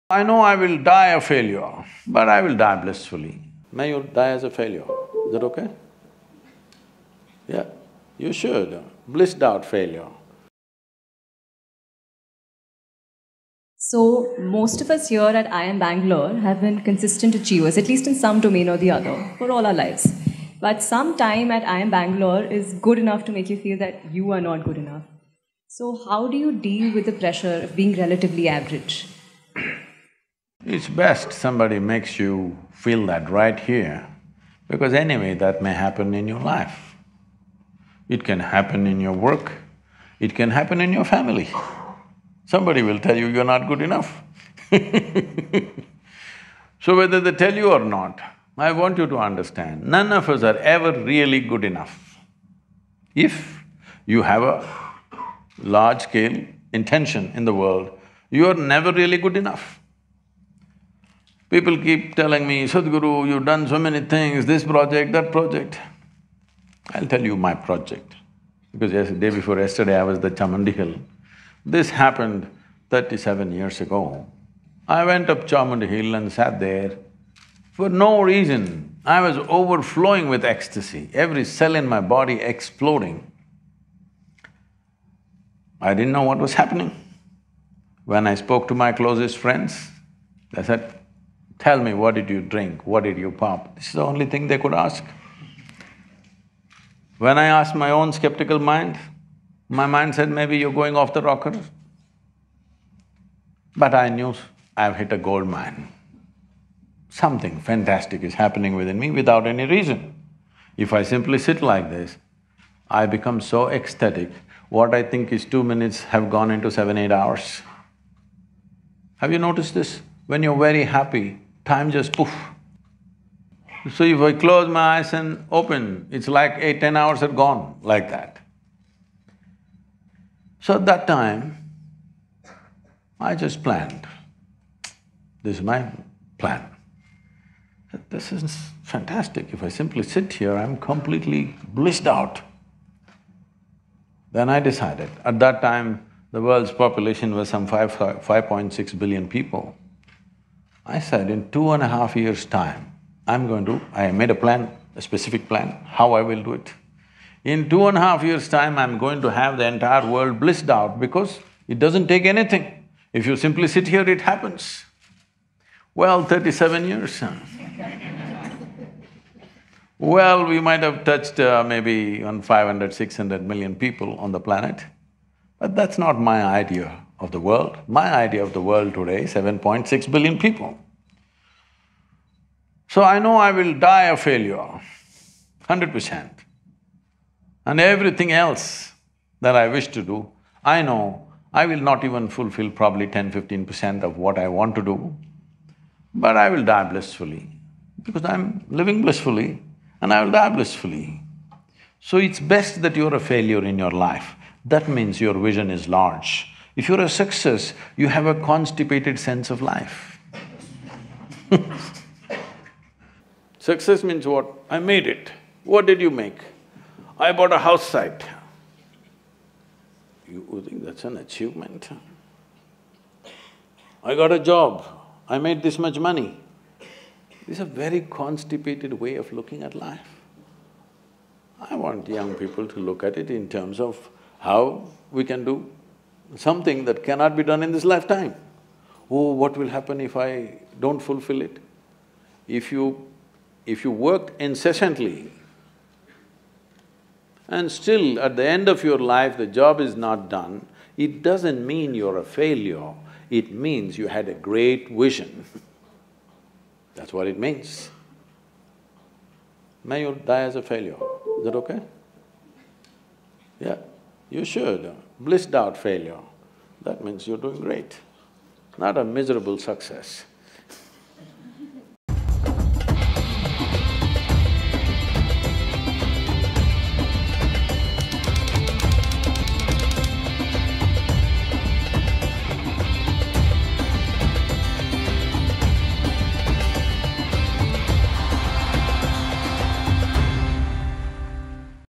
I know I will die a failure, but I will die blissfully. May you die as a failure, is that okay? Yeah, you should, blissed out failure. So, most of us here at IIM Bangalore have been consistent achievers, at least in some domain or the other, for all our lives. But some time at IIM Bangalore is good enough to make you feel that you are not good enough. So, how do you deal with the pressure of being relatively average? It's best somebody makes you feel that right here, because anyway that may happen in your life. It can happen in your work, it can happen in your family. Somebody will tell you you're not good enough So whether they tell you or not, I want you to understand, none of us are ever really good enough. If you have a large-scale intention in the world, you are never really good enough. People keep telling me, Sadhguru, you've done so many things, this project, that project. I'll tell you my project, because day before yesterday I was at the Chamandi Hill. This happened 37 years ago. I went up Chamandi Hill and sat there. For no reason, I was overflowing with ecstasy, every cell in my body exploding. I didn't know what was happening. When I spoke to my closest friends, they said, tell me, what did you drink, what did you pop? This is the only thing they could ask. When I asked my own skeptical mind, my mind said, maybe you're going off the rocker. But I knew I've hit a gold mine. Something fantastic is happening within me without any reason. If I simply sit like this, I become so ecstatic, what I think is 2 minutes have gone into 7, 8 hours. Have you noticed this? When you're very happy, time just poof. So if I close my eyes and open, it's like 8, 10 hours are gone, like that. So at that time, I just planned, this is my plan. This is fantastic, if I simply sit here, I'm completely blissed out. Then I decided, at that time, the world's population was some 5.6 billion people. I said, in 2.5 years' time, I made a plan, a specific plan, how I will do it. In 2.5 years' time, I'm going to have the entire world blissed out because it doesn't take anything. If you simply sit here, it happens. Well, 37 years, Well, we might have touched maybe on 500, 600 million people on the planet, but that's not my idea of the world. My idea of the world today is 7.6 billion people. So I know I will die a failure, 100%. And everything else that I wish to do, I know I will not even fulfill probably 10–15% of what I want to do, but I will die blissfully, because I'm living blissfully and I will die blissfully. So it's best that you're a failure in your life. That means your vision is large. If you're a success, you have a constipated sense of life. Success means what? I made it. What did you make? I bought a house site. You think that's an achievement? I got a job, I made this much money. This is a very constipated way of looking at life. I want young people to look at it in terms of how we can do something that cannot be done in this lifetime. Oh, what will happen if I don't fulfill it? If you worked incessantly and still at the end of your life the job is not done, it doesn't mean you're a failure, it means you had a great vision. That's what it means. May you die as a failure, is that okay? Yeah, you should, blissed out failure, that means you're doing great, not a miserable success.